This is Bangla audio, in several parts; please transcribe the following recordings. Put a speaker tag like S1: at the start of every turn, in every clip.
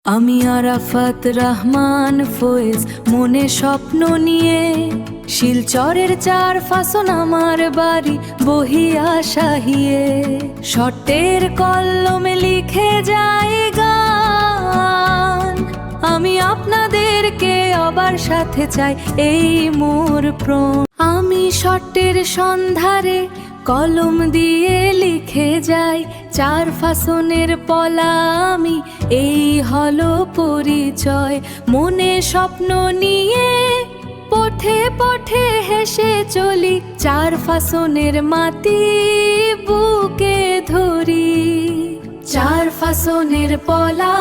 S1: আমি আরাফাত রহমান ফয়েজ মনে স্বপ্ন নিয়ে শিলচরের চার ফাসন আমার বাড়ি বহিয়া শাহিয়ে শটের কলমে লিখে যায় গান। আমি আপনাদেরকে আবার সাথে চাই এই মোর প্রাণ। আমি শটের সন্ধারে কলম দিয়ে লিখে যাই চার ফাসনের পলা। আমি এই হলো পরিচয় মনে স্বপ্ন নিয়ে পথে পথে হেসে চলি চার ফাসনের মাটি বুকে ধরি। চার ফাসনের পলা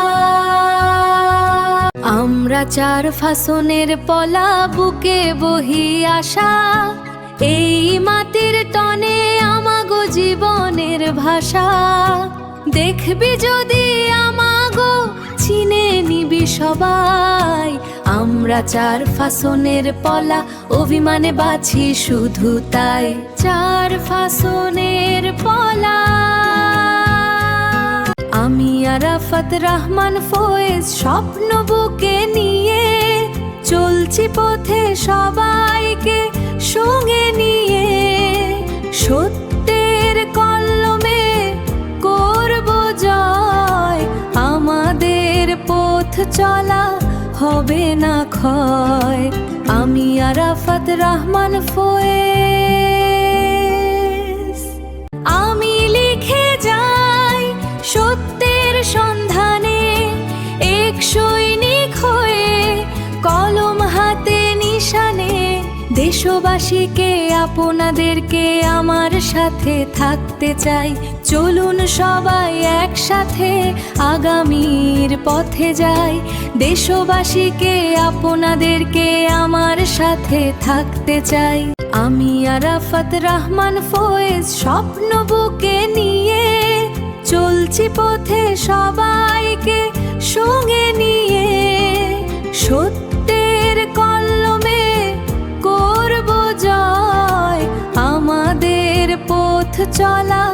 S1: আমরা চার ফাসনের পলা বুকে বহি আসা। এই মাটির টনে আমাগো জীবনের ভাষা। দেখবি যদি আমাগো চিনে নিবি সবাই। আমরা চার ফাসনের পলা অভিমানে বাছি শুধু তাই। চার ফাসনের পলা আমি আরাফাত রহমান ফয়েজ স্বপ্ন বুকে নিয়ে চলছি পথে সবাইকে সঙ্গে নিয়ে। সত্যের কলমে করব জয় আমাদের পথ চলা হবে না ক্ষয়। আমি আরাফাত রহমান ফয়েজ আমি লিখে যাই সত্যের সন্ধানে এক সৈনিক হয়ে কলম হাতে নিশানে। দেশবাসীকে আপনাদেরকে আমার সাথে থাকতে চাই। চলুন সবাই একসাথে আগামীর পথে যাই। দেশবাসীকে আপনাদেরকে আমার সাথে থাকতে চাই। আমি আরাফাত রহমান ফয়েজ স্বপ্ন বুকে নিয়ে চলছি পথে সবাইকে সঙ্গে নিয়ে। সত্যের কলমে করব জয় আমাদের পথ চলা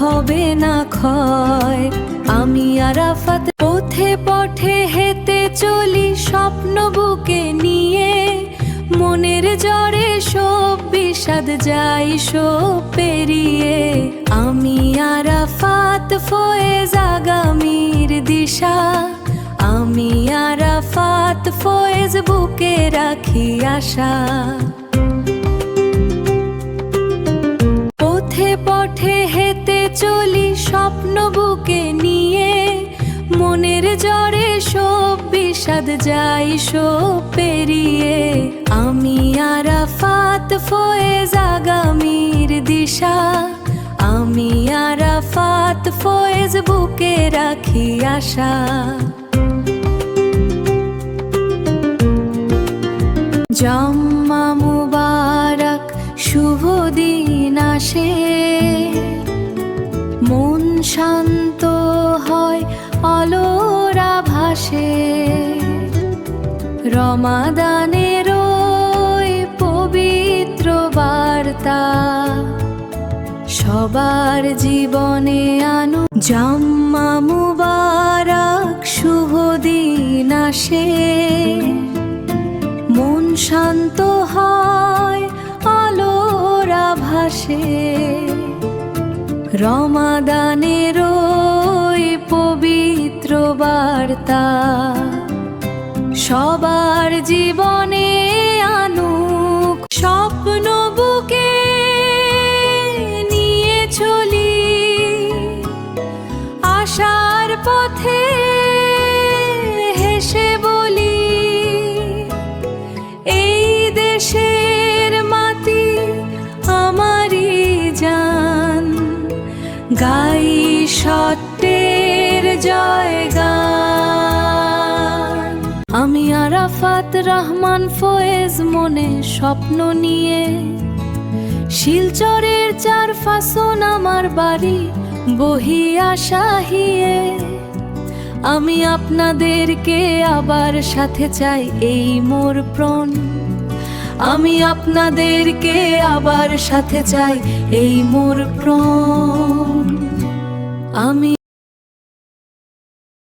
S1: হবে না ক্ষয়। আমি আরাফাত পথে পথে হেঁটে চলি স্বপ্ন বুকে নিয়ে। মনের জ্বরে সব বিষাদ যাই সব পেরিয়ে। আমি আরাফাত ফয়েজ আগামীর দিশা। আমি আরাফাত ফয়েজ বুকে রাখি আশা। পথে পথে হেঁটে চলি স্বপ্ন বুকে নিয়ে। মনের জ্বরে সব বিষাদ যাই সব পেরিয়ে। আমি আরাফাত ফয়েজ আগামীর দিশা। আমি আরাফাত ফয়েজ বুকে রাখি আশা। জম্মা মুবারক শুভ দিন আসে। মন শান্ত হয় আলোরা ভাসে। রমাদানের ওই পবিত্র বার্তা সবার জীবনে আনু। জম্মা মুবারক শুভ দিন আসে। মন শান্ত হয় আলোরা ভাসে। রমাদানের ওই পবিত্র বার্তা সবার জীবনে আনুক। স্বপ্ন বুকে নিয়ে চলি আশার পথে হেসে বলি। এই দেশের মাটি আমারই জান। গাই সত্যের জয়গান। আমি আরাফাত রহমান ফয়েজ মনে স্বপ্ন নিয়ে শিলচরের চার ফাসন আমার বাড়ি বহিয়া শাহিয়ে। আমি আপনাদেরকে আবার সাথে চাই এই মোর প্রাণ। আমি আপনাদেরকে আবার সাথে চাই এই মোর প্রাণ। আমি